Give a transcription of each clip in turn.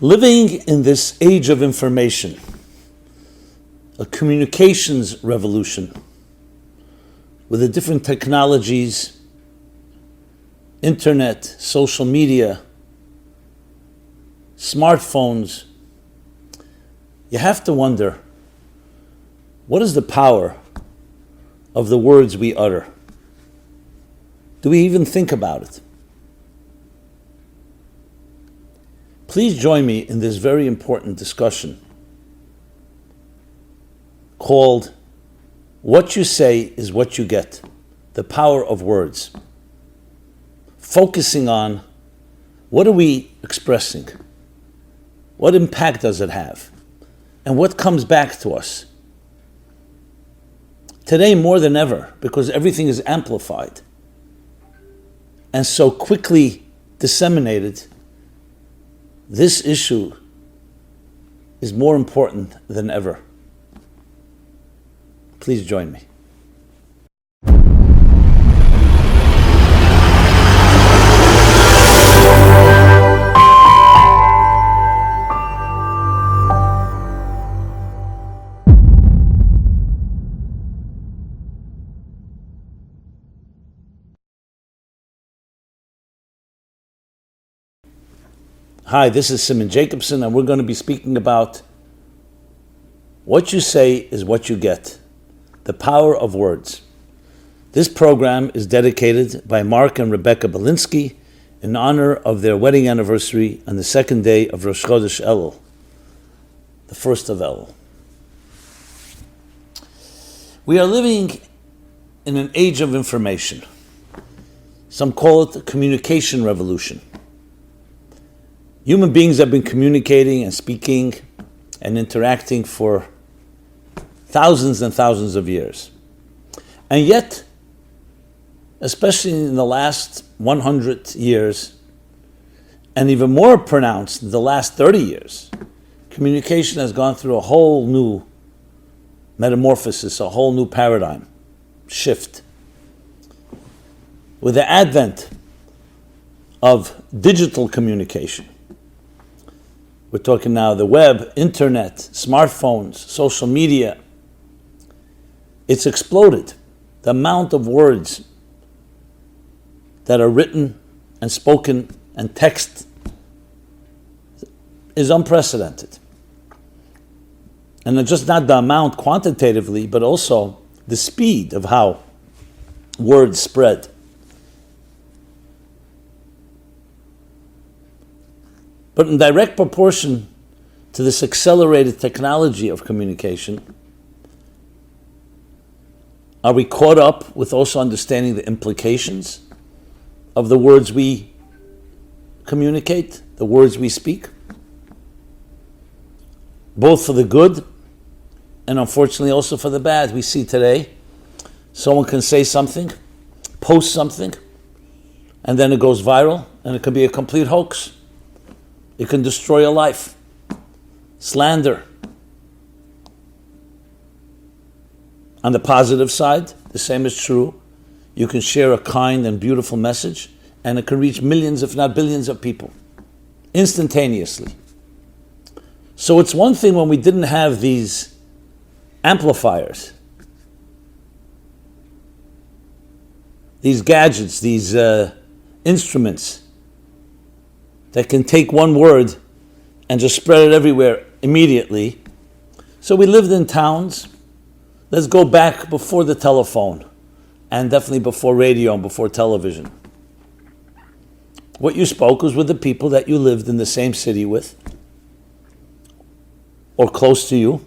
Living in this age of information, a communications revolution, with the different technologies, internet, social media, smartphones, you have to wonder, what is the power of the words we utter? Do we even think about it? Please join me in this very important discussion called What You Say is What You Get, the Power of Words. Focusing on what are we expressing? What impact does it have? And what comes back to us? Today more than ever, because everything is amplified and so quickly disseminated, this issue is more important than ever. Please join me. Hi, this is Simon Jacobson, and we're going to be speaking about what you say is what you get, the power of words. This program is dedicated by Mark and Rebecca Belinsky in honor of their wedding anniversary on the second day of Rosh Chodesh Elul, the first of Elul. We are living in an age of information. Some call it the communication revolution. Human beings have been communicating and speaking and interacting for thousands and thousands of years. And yet, especially in the last 100 years, and even more pronounced in the last 30 years, communication has gone through a whole new metamorphosis, a whole new paradigm shift. With the advent of digital communication, we're talking now the web, internet, smartphones, social media. It's exploded. The amount of words that are written and spoken and text is unprecedented. And just not the amount quantitatively, but also the speed of how words spread. But in direct proportion to this accelerated technology of communication, are we caught up with also understanding the implications of the words we communicate, the words we speak? Both for the good and unfortunately also for the bad. We see today, someone can say something, post something, and then it goes viral, and it can be a complete hoax. It can destroy a life. Slander. On the positive side, the same is true. You can share a kind and beautiful message, and it can reach millions, if not billions of people, instantaneously. So it's one thing when we didn't have these amplifiers, these gadgets, these instruments, that can take one word and just spread it everywhere immediately. So we lived in towns. Let's go back before the telephone, and definitely before radio and before television. What you spoke was with the people that you lived in the same city with, or close to you.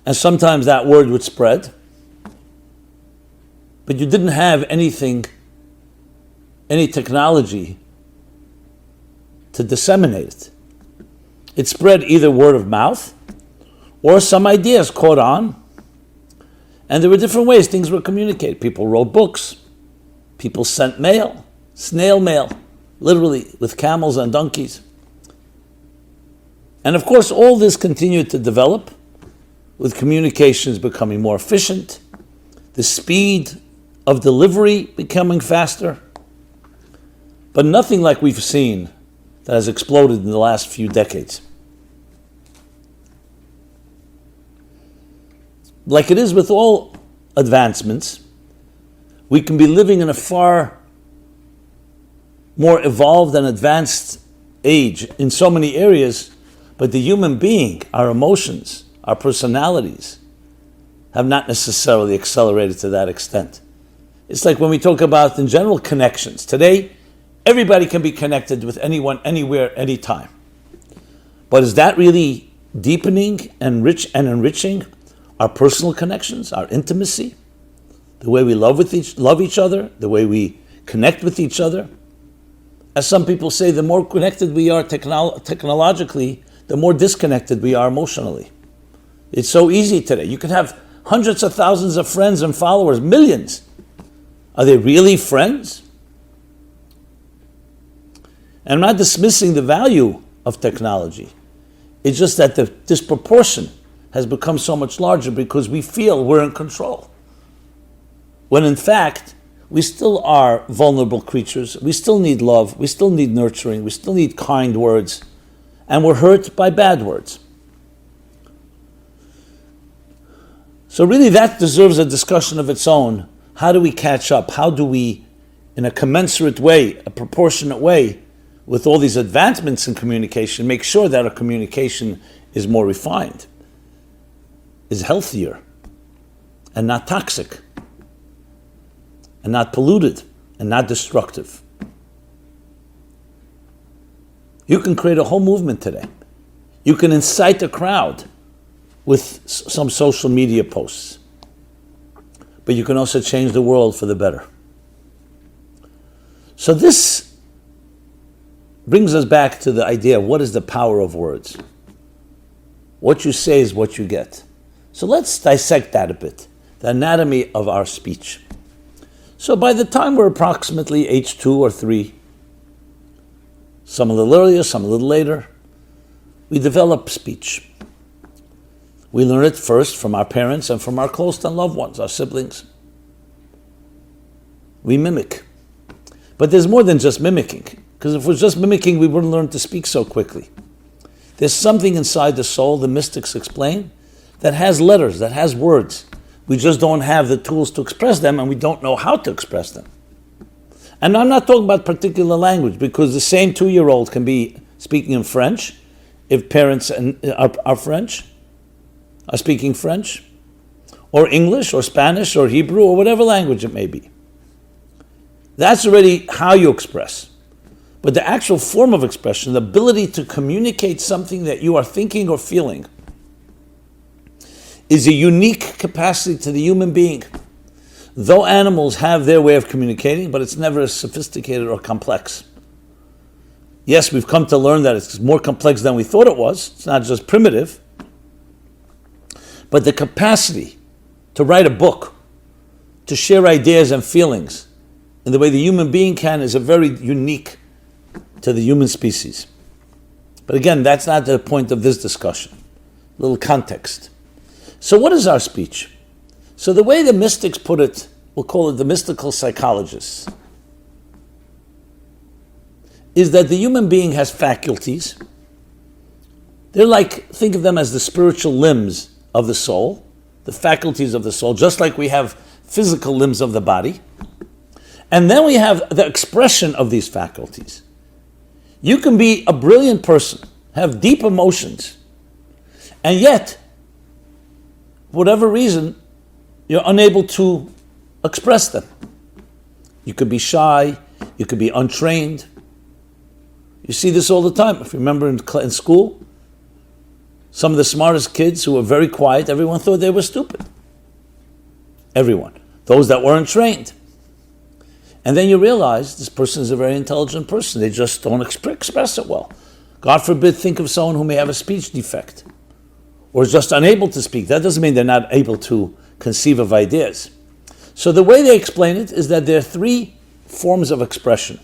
And sometimes that word would spread. But you didn't have anything, any technology to disseminate it. It spread either word of mouth or some ideas caught on. And there were different ways things were communicated. People wrote books. People sent mail, snail mail, literally with camels and donkeys. And of course, all this continued to develop with communications becoming more efficient, the speed of delivery becoming faster. But nothing like we've seen that has exploded in the last few decades. Like it is with all advancements, we can be living in a far more evolved and advanced age in so many areas, but the human being, our emotions, our personalities, have not necessarily accelerated to that extent. It's like when we talk about, in general, connections. Today, everybody can be connected with anyone, anywhere, anytime. But is that really deepening and enriching our personal connections, our intimacy, the way we love each other, the way we connect with each other? As some people say, the more connected we are technologically, the more disconnected we are emotionally. It's so easy today. You can have hundreds of thousands of friends and followers, millions. Are they really friends? And I'm not dismissing the value of technology. It's just that the disproportion has become so much larger because we feel we're in control. When in fact, we still are vulnerable creatures. We still need love. We still need nurturing. We still need kind words. And we're hurt by bad words. So really that deserves a discussion of its own. How do we catch up? How do we, in a commensurate way, a proportionate way, with all these advancements in communication, make sure that our communication is more refined, is healthier, and not toxic, and not polluted, and not destructive? You can create a whole movement today. You can incite a crowd with some social media posts. But you can also change the world for the better. So this brings us back to the idea of what is the power of words. What you say is what you get. So let's dissect that a bit, the anatomy of our speech. So by the time we're approximately age 2 or 3, some a little earlier, some a little later, we develop speech. We learn it first from our parents and from our close and loved ones, our siblings. We mimic. But there's more than just mimicking, because if it was just mimicking, we wouldn't learn to speak so quickly. There's something inside the soul, the mystics explain, that has letters, that has words. We just don't have the tools to express them, and we don't know how to express them. And I'm not talking about particular language, because the same 2-year-old can be speaking in French, if parents are French, are speaking French, or English, or Spanish, or Hebrew, or whatever language it may be. That's already how you express. But the actual form of expression, the ability to communicate something that you are thinking or feeling, is a unique capacity to the human being. Though animals have their way of communicating, but it's never as sophisticated or complex. Yes, we've come to learn that it's more complex than we thought it was. It's not just primitive. But the capacity to write a book, to share ideas and feelings in the way the human being can, is a very unique to the human species. But again, that's not the point of this discussion. A little context. So what is our speech? So the way the mystics put it, we'll call it the mystical psychologists, is that the human being has faculties. They're like, think of them as the spiritual limbs of the soul, the faculties of the soul, just like we have physical limbs of the body. And then we have the expression of these faculties. You can be a brilliant person, have deep emotions, and yet, for whatever reason, you're unable to express them. You could be shy, you could be untrained. You see this all the time. If you remember in school, some of the smartest kids who were very quiet, everyone thought they were stupid. Everyone. Those that weren't trained. And then you realize this person is a very intelligent person. They just don't express it well. God forbid, think of someone who may have a speech defect or is just unable to speak. That doesn't mean they're not able to conceive of ideas. So the way they explain it is that there are 3 forms of expression: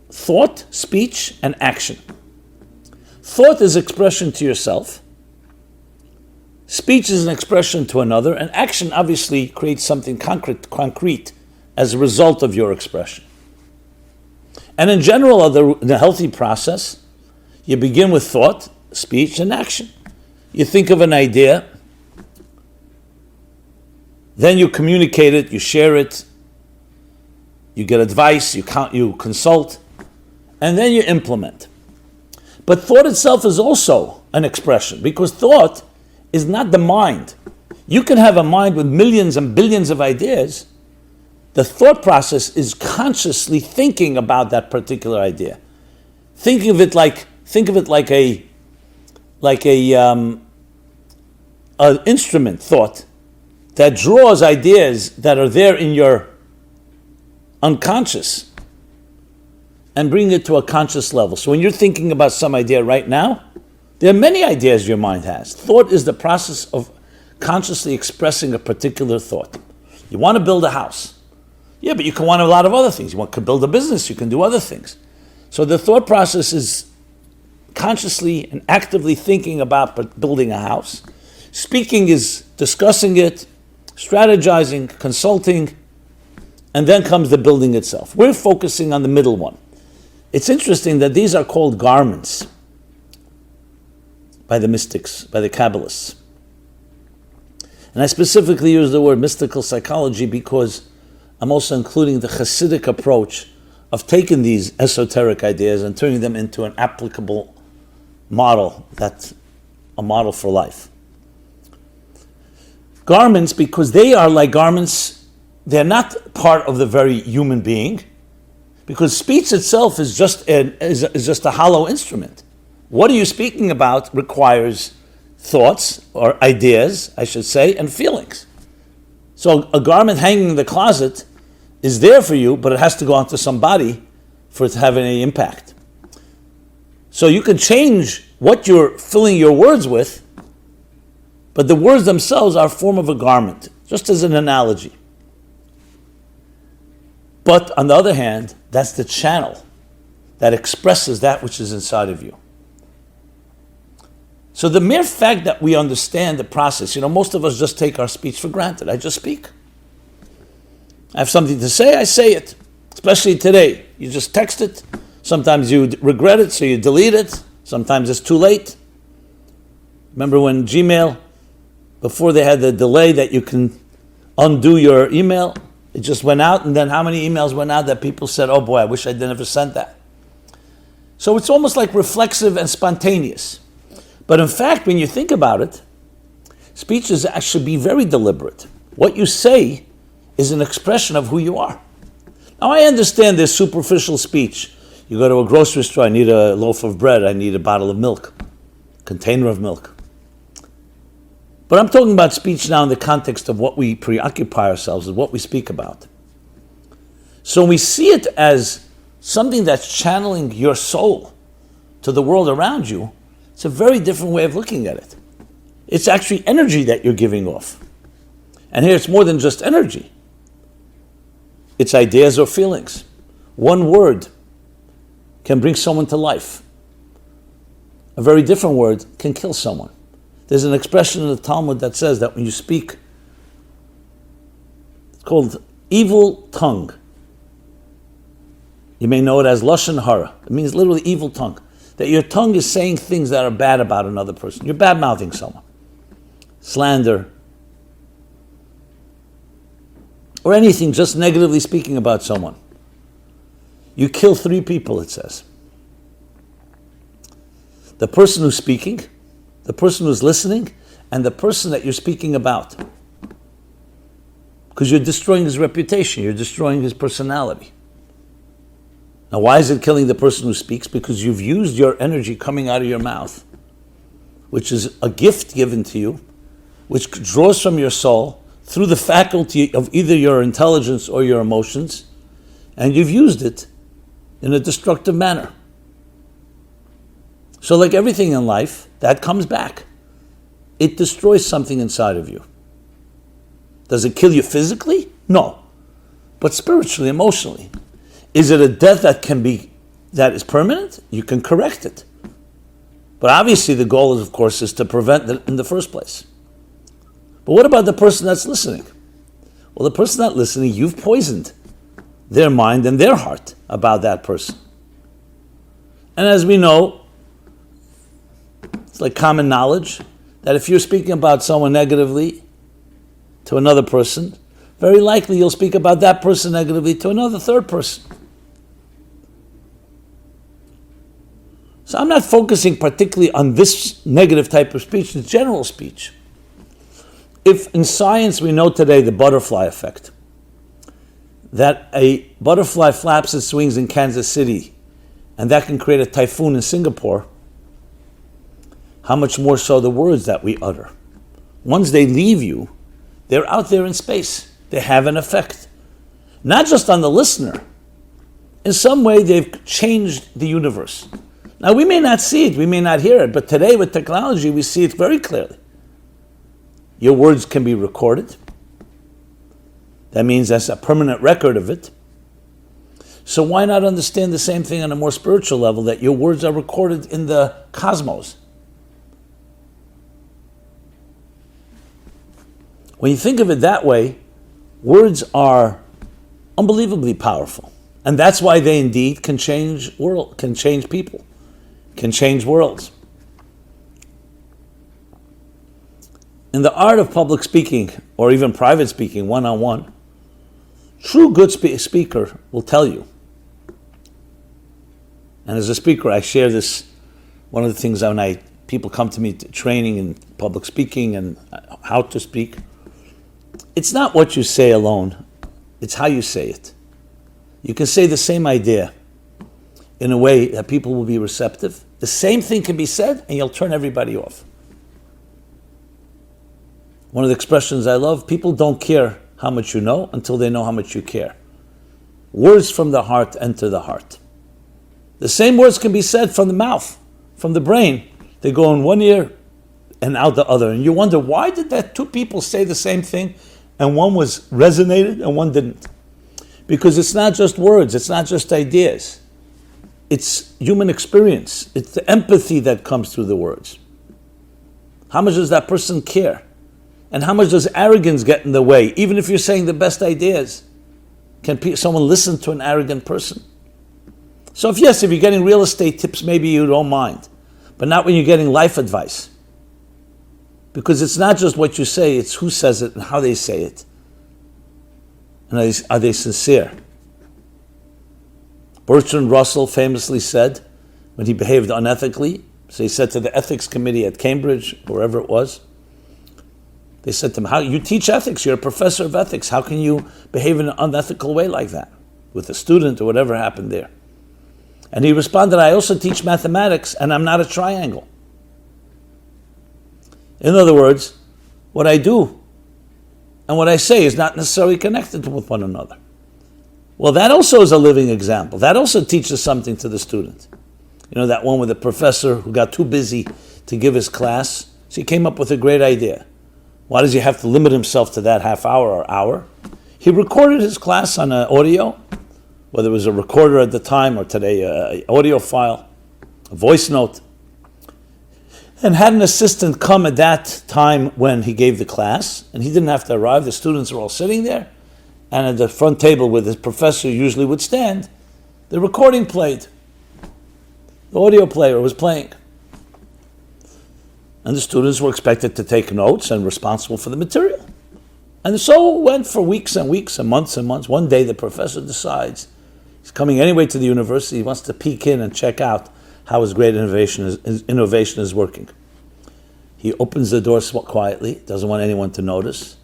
thought, speech, and action. Thought is expression to yourself. Speech is an expression to another, and action obviously creates something concrete as a result of your expression. And in general, the healthy process, you begin with thought, speech, and action. You think of an idea, then you communicate it, you share it, you get advice, you consult, and then you implement. But thought itself is also an expression, because thought is not the mind. You can have a mind with millions and billions of ideas. The thought process is consciously thinking about that particular idea. Think of it like an instrument thought that draws ideas that are there in your unconscious and bring it to a conscious level. So when you're thinking about some idea right now, there are many ideas your mind has. Thought is the process of consciously expressing a particular thought. You want to build a house. Yeah, but you can want a lot of other things. You want to build a business, you can do other things. So the thought process is consciously and actively thinking about building a house. Speaking is discussing it, strategizing, consulting, and then comes the building itself. We're focusing on the middle one. It's interesting that these are called garments by the mystics, by the Kabbalists. And I specifically use the word mystical psychology because I'm also including the Hasidic approach of taking these esoteric ideas and turning them into an applicable model, that's a model for life. Garments, because they are like garments, they're not part of the very human being, because speech itself is just a hollow instrument. What are you speaking about requires thoughts, or ideas, I should say, and feelings. So a garment hanging in the closet is there for you, but it has to go onto somebody for it to have any impact. So you can change what you're filling your words with, but the words themselves are a form of a garment, just as an analogy. But on the other hand, that's the channel that expresses that which is inside of you. So the mere fact that we understand the process, most of us just take our speech for granted. I just speak. I have something to say, I say it. Especially today. You just text it. Sometimes you regret it, so you delete it. Sometimes it's too late. Remember when Gmail, before they had the delay that you can undo your email, it just went out, and then how many emails went out that people said, oh boy, I wish I never sent that. So it's almost like reflexive and spontaneous. But in fact, when you think about it, speech is actually be very deliberate. What you say is an expression of who you are. Now I understand there's superficial speech. You go to a grocery store, I need a loaf of bread, I need a bottle of milk, container of milk. But I'm talking about speech now in the context of what we preoccupy ourselves with, what we speak about. So we see it as something that's channeling your soul to the world around you. It's a very different way of looking at it. It's actually energy that you're giving off. And here it's more than just energy. It's ideas or feelings. One word can bring someone to life. A very different word can kill someone. There's an expression in the Talmud that says that when you speak, it's called evil tongue. You may know it as Lashon Hara. It means literally evil tongue. That your tongue is saying things that are bad about another person. You're bad-mouthing someone. Slander. Or anything, just negatively speaking about someone. You kill 3 people, it says. The person who's speaking, the person who's listening, and the person that you're speaking about. Because you're destroying his reputation, you're destroying his personality. Now, why is it killing the person who speaks? Because you've used your energy coming out of your mouth, which is a gift given to you, which draws from your soul through the faculty of either your intelligence or your emotions, and you've used it in a destructive manner. So like everything in life, that comes back. It destroys something inside of you. Does it kill you physically? No. But spiritually, emotionally. Is it a death that is permanent? You can correct it. But obviously the goal is, of course, is to prevent it in the first place. But what about the person that's listening? Well, the person that's listening, you've poisoned their mind and their heart about that person. And as we know, it's like common knowledge that if you're speaking about someone negatively to another person, very likely you'll speak about that person negatively to another third person. So I'm not focusing particularly on this negative type of speech, it's general speech. If in science we know today the butterfly effect, that a butterfly flaps its wings in Kansas City and that can create a typhoon in Singapore, how much more so the words that we utter. Once they leave you, they're out there in space. They have an effect. Not just on the listener. In some way, they've changed the universe. Now, we may not see it, we may not hear it, but today with technology, we see it very clearly. Your words can be recorded. That means there's a permanent record of it. So why not understand the same thing on a more spiritual level, that your words are recorded in the cosmos? When you think of it that way, words are unbelievably powerful. And that's why they indeed can change people, can change worlds. In the art of public speaking, or even private speaking, one-on-one, true good speaker will tell you. And as a speaker, I share this, one of the things when people come to me training in public speaking and how to speak, it's not what you say alone, it's how you say it. You can say the same idea in a way that people will be receptive. The same thing can be said and you'll turn everybody off. One of the expressions I love, people don't care how much you know until they know how much you care. Words from the heart enter the heart. The same words can be said from the mouth, from the brain. They go in one ear and out the other. And you wonder, why did that two people say the same thing and one was resonated and one didn't? Because it's not just words, it's not just ideas. It's human experience. It's the empathy that comes through the words. How much does that person care? And how much does arrogance get in the way? Even if you're saying the best ideas, can someone listen to an arrogant person? So if you're getting real estate tips, maybe you don't mind. But not when you're getting life advice. Because it's not just what you say, it's who says it and how they say it. And are they sincere? Bertrand Russell famously said, when he behaved unethically, so he said to the ethics committee at Cambridge, wherever it was, they said to him, "How you teach ethics, you're a professor of ethics, how can you behave in an unethical way like that with a student or whatever happened there?" And he responded, "I also teach mathematics and I'm not a triangle." In other words, what I do and what I say is not necessarily connected with one another. Well, that also is a living example. That also teaches something to the student. You know, that one with the professor who got too busy to give his class, so he came up with a great idea. Why does he have to limit himself to that half hour or hour? He recorded his class on an audio, whether it was a recorder at the time or today, an audio file, a voice note, and had an assistant come at that time when he gave the class, and he didn't have to arrive. The students were all sitting there, and at the front table where the professor usually would stand, the recording played. The audio player was playing. And the students were expected to take notes and responsible for the material. And so it went for weeks and weeks and months and months. One day the professor decides he's coming anyway to the university. He wants to peek in and check out how his great innovation is working. He opens the door quietly, doesn't want anyone to notice.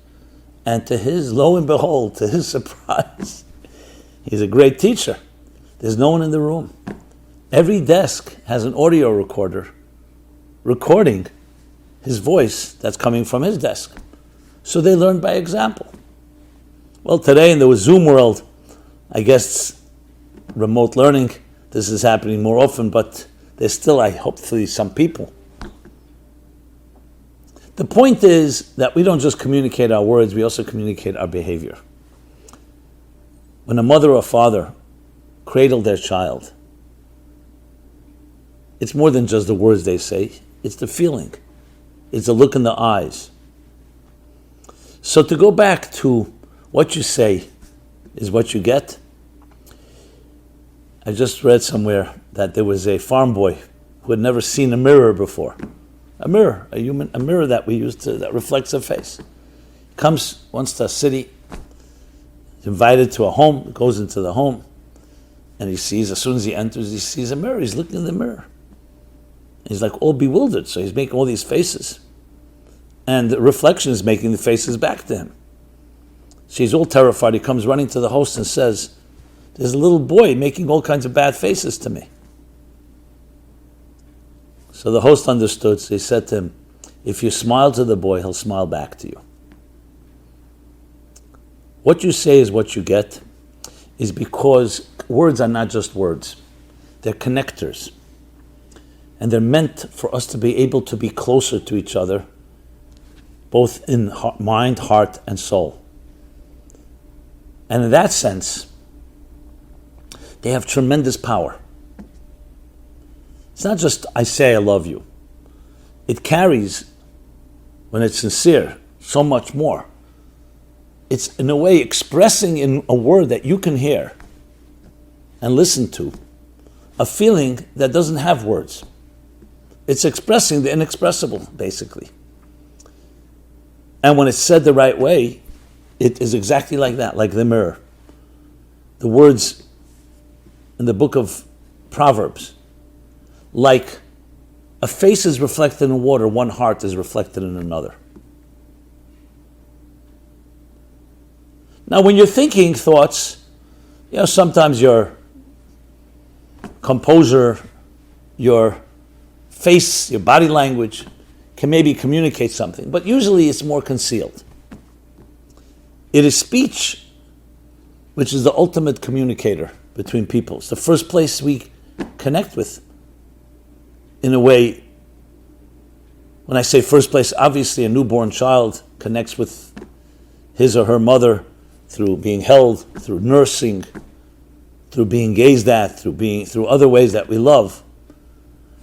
And to his, lo and behold, to his surprise, he's a great teacher. There's no one in the room. Every desk has an audio recorder recording his voice that's coming from his desk. So they learned by example. Well, today in the Zoom world, I guess remote learning, this is happening more often, but there's still, hopefully, some people. The point is that we don't just communicate our words, we also communicate our behavior. When a mother or father cradle their child, it's more than just the words they say, it's the feeling. It's the look in the eyes. So to go back to what you say is what you get, I just read somewhere that there was a farm boy who had never seen a mirror before. A mirror that we use that reflects a face. Comes once to a city, he's invited to a home, goes into the home, and he sees, as soon as he enters, he sees a mirror. He's looking in the mirror. He's like all bewildered, so he's making all these faces. And the reflection is making the faces back to him. She's all terrified. He comes running to the host and says, there's a little boy making all kinds of bad faces to me. So the host understood, so he said to him, if you smile to the boy, he'll smile back to you. What you say is what you get, is because words are not just words. They're connectors. And they're meant for us to be able to be closer to each other, both in mind, heart, and soul. And in that sense, they have tremendous power. It's not just, I say I love you. It carries, when it's sincere, so much more. It's, in a way, expressing in a word that you can hear and listen to, a feeling that doesn't have words. It's expressing the inexpressible, basically. And when it's said the right way, it is exactly like that, like the mirror. The words in the book of Proverbs, like a face is reflected in water, one heart is reflected in another. Now, when you're thinking thoughts, sometimes your composure, your face, your body language can maybe communicate something, but usually it's more concealed. It is speech which is the ultimate communicator between people. It's the first place we connect with. In a way, when I say first place, obviously a newborn child connects with his or her mother through being held, through nursing, through being gazed at, through other ways that we love.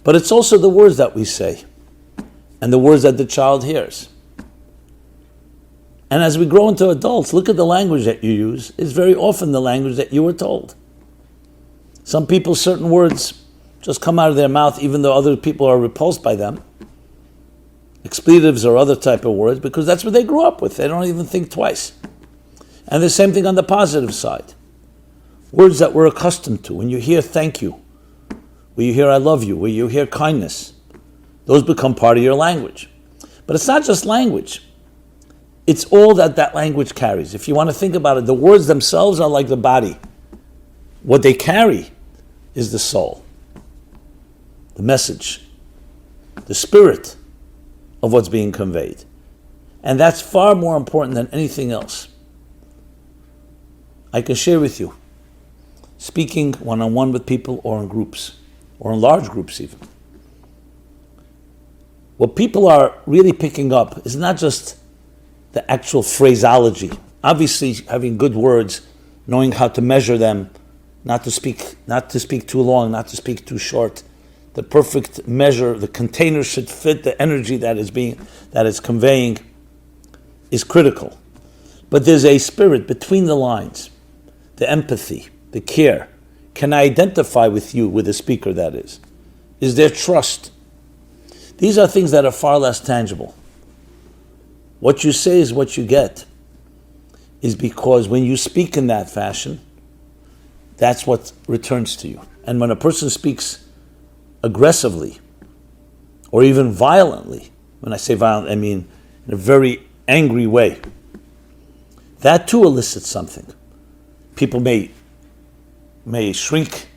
But it's also the words that we say and the words that the child hears. And as we grow into adults, look at the language that you use. It's very often the language that you were told. Some people, certain words just come out of their mouth even though other people are repulsed by them. Expletives or other type of words, because that's what they grew up with. They don't even think twice. And the same thing on the positive side. Words that we're accustomed to. When you hear thank you, when you hear I love you, when you hear kindness, those become part of your language. But it's not just language. It's all that language carries. If you want to think about it, the words themselves are like the body. What they carry is the soul, the message, the spirit of what's being conveyed. And that's far more important than anything else. I can share with you, speaking one-on-one with people or in groups, or in large groups even. What people are really picking up is not just the actual phraseology. Obviously, having good words, knowing how to measure them, not to speak too long, not to speak too short. The perfect measure, the container should fit the energy that is conveying is critical. But there's a spirit between the lines, the empathy, the care. Can I identify with you, with the speaker that is? Is there trust? These are things that are far less tangible. What you say is what you get, is because when you speak in that fashion, that's what returns to you. And when a person speaks aggressively, or even violently, when I say violent, I mean in a very angry way, that too elicits something. People may shrink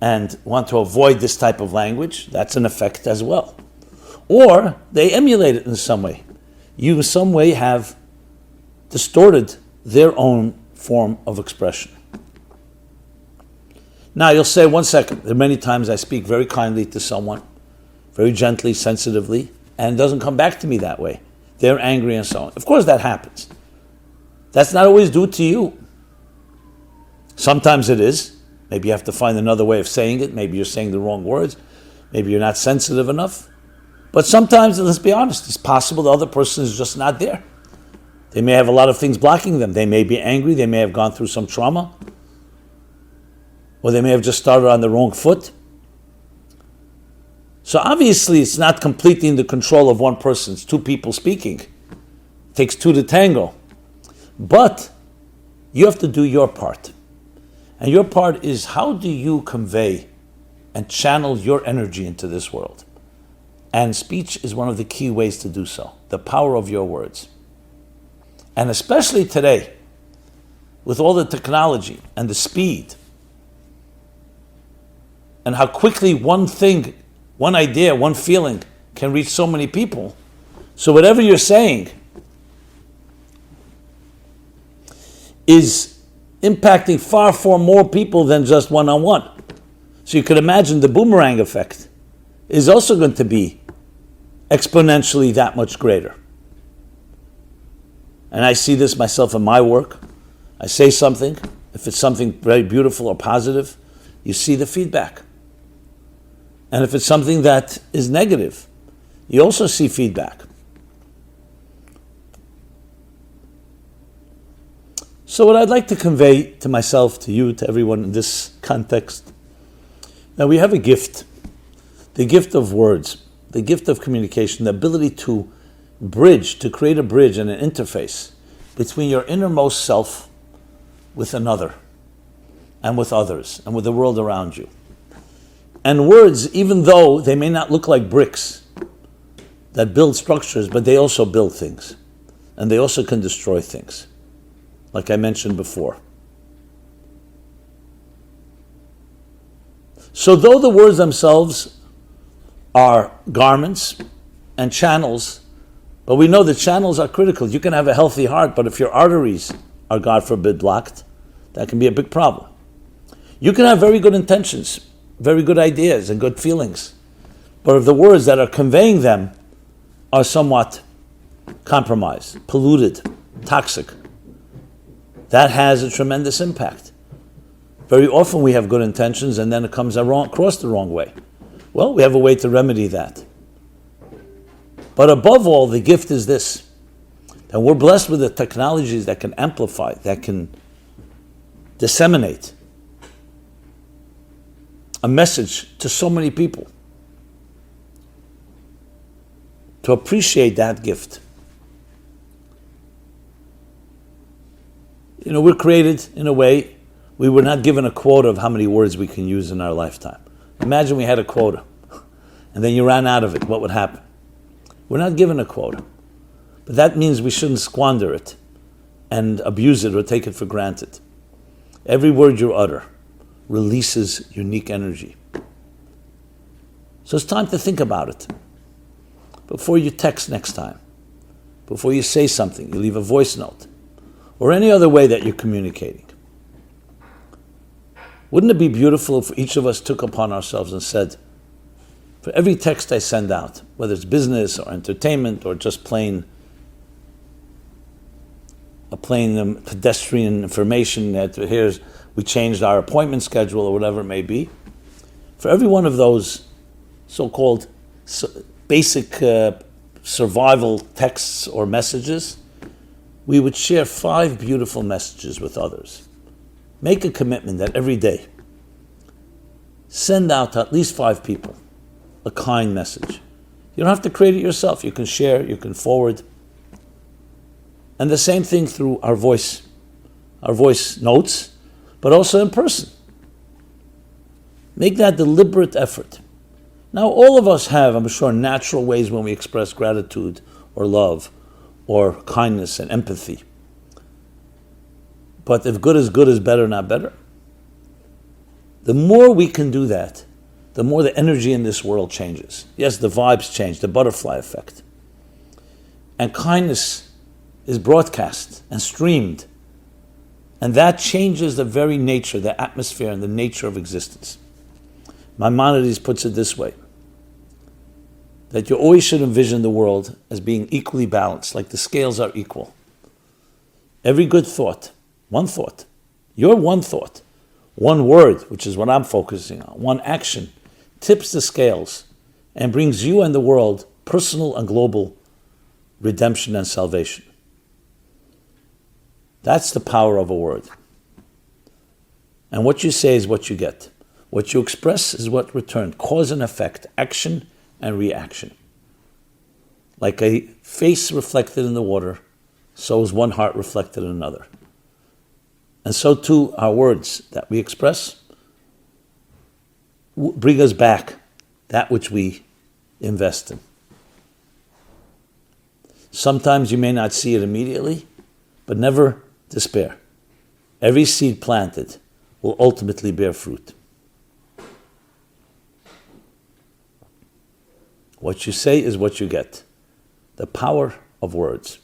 and want to avoid this type of language. That's an effect as well. Or they emulate it in some way. You in some way have distorted their own form of expression. Now you'll say, 1 second, there are many times I speak very kindly to someone, very gently, sensitively, and it doesn't come back to me that way. They're angry and so on. Of course that happens. That's not always due to you. Sometimes it is. Maybe you have to find another way of saying it. Maybe you're saying the wrong words. Maybe you're not sensitive enough. But sometimes, let's be honest, it's possible the other person is just not there. They may have a lot of things blocking them. They may be angry. They may have gone through some trauma. or they may have just started on the wrong foot. So obviously it's not completely in the control of one person. It's two people speaking. It takes two to tango. But you have to do your part. And your part is, how do you convey and channel your energy into this world? And speech is one of the key ways to do so. The power of your words. And especially today, with all the technology and the speed, and how quickly one thing, one idea, one feeling can reach so many people. So whatever you're saying is impacting far more people than just one-on-one. So you could imagine the boomerang effect is also going to be exponentially that much greater. And I see this myself in my work. I say something, if it's something very beautiful or positive, you see the feedback. And if it's something that is negative, you also see feedback. So what I'd like to convey to myself, to you, to everyone in this context, that we have a gift, the gift of words, the gift of communication, the ability to bridge, to create a bridge and an interface between your innermost self with another, and with others, and with the world around you. And words, even though they may not look like bricks that build structures, but they also build things. And they also can destroy things, like I mentioned before. So though the words themselves are garments and channels, but we know that channels are critical. You can have a healthy heart, but if your arteries are, God forbid, blocked, that can be a big problem. You can have very good intentions, very good ideas and good feelings, but if the words that are conveying them are somewhat compromised, polluted, toxic, that has a tremendous impact. Very often we have good intentions and then it comes across the wrong way. Well, we have a way to remedy that. But above all, the gift is this, that we're blessed with the technologies that can amplify, that can disseminate a message to so many people. To appreciate that gift. You know, we're created in a way, we were not given a quota of how many words we can use in our lifetime. Imagine we had a quota, and then you ran out of it. What would happen? We're not given a quota. But that means we shouldn't squander it and abuse it or take it for granted. Every word you utter releases unique energy. So it's time to think about it. Before you text next time, before you say something, you leave a voice note, or any other way that you're communicating. Wouldn't it be beautiful if each of us took upon ourselves and said, for every text I send out, whether it's business or entertainment or just plain pedestrian information that here's we changed our appointment schedule or whatever it may be, for every one of those so-called basic survival texts or messages, we would share 5 beautiful messages with others. Make a commitment that every day, send out to at least 5 people a kind message. You don't have to create it yourself. You can share, you can forward. And the same thing through our voice notes, but also in person. Make that deliberate effort. Now, all of us have, I'm sure, natural ways when we express gratitude or love or kindness and empathy. But if good is better, not better. The more we can do that, the more the energy in this world changes. Yes, the vibes change, the butterfly effect. And kindness is broadcast and streamed. And that changes the very nature, the atmosphere, and the nature of existence. Maimonides puts it this way, that you always should envision the world as being equally balanced, like the scales are equal. Every good thought, your one thought, one word, which is what I'm focusing on, one action, tips the scales and brings you and the world personal and global redemption and salvation. That's the power of a word. And what you say is what you get. What you express is what returned. Cause and effect, action and reaction. Like a face reflected in the water, so is one heart reflected in another. And so too, our words that we express bring us back that which we invest in. Sometimes you may not see it immediately, but never despair. Every seed planted will ultimately bear fruit. What you say is what you get. The power of words.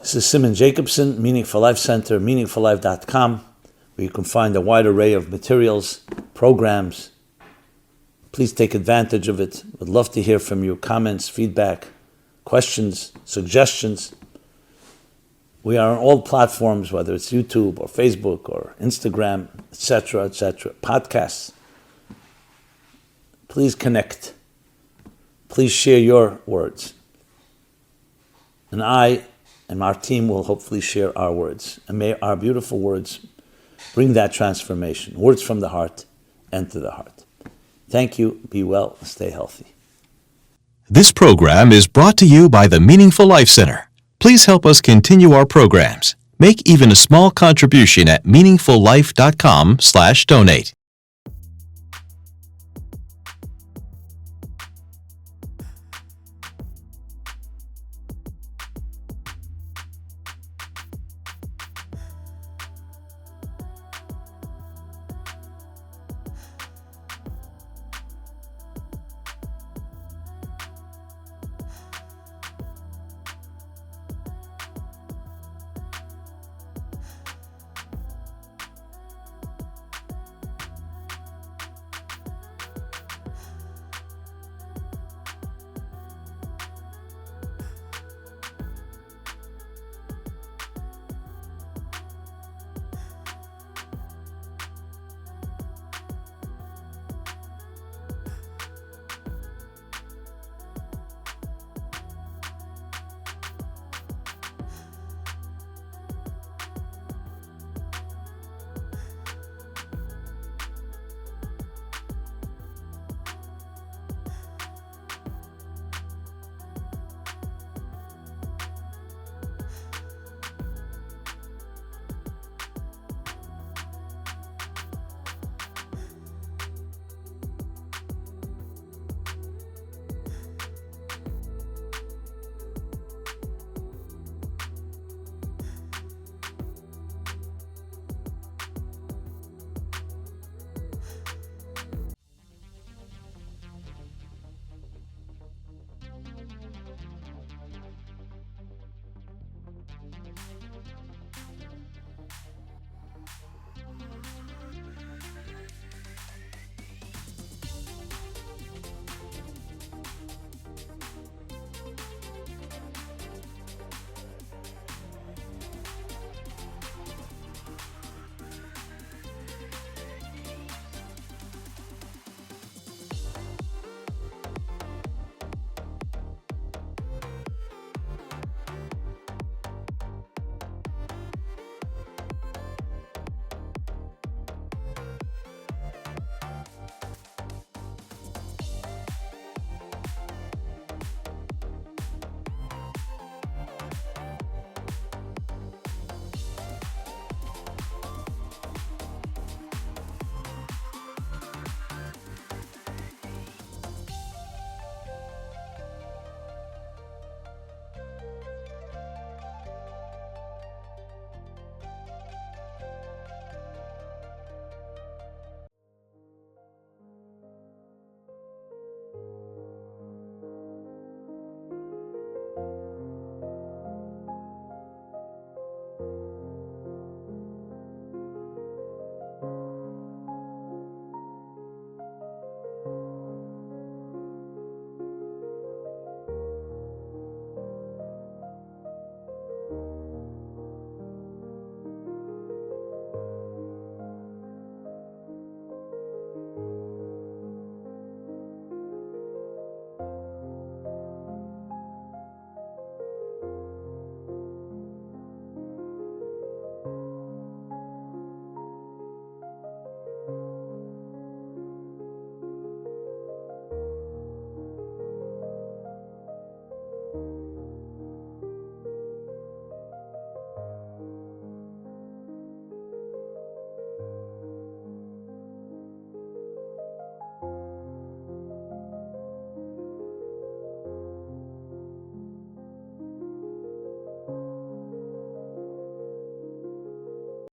This is Simon Jacobson, Meaningful Life Center, meaningfullife.com, where you can find a wide array of materials, programs. Please take advantage of it. Would love to hear from you. Comments, feedback, questions, suggestions. We are on all platforms, whether it's YouTube or Facebook or Instagram, etc., podcasts. Please connect. Please share your words. And I and our team will hopefully share our words. And may our beautiful words bring that transformation. Words from the heart and to the heart. Thank you. Be well. Stay healthy. This program is brought to you by the Meaningful Life Center. Please help us continue our programs. Make even a small contribution at meaningfullife.com/donate.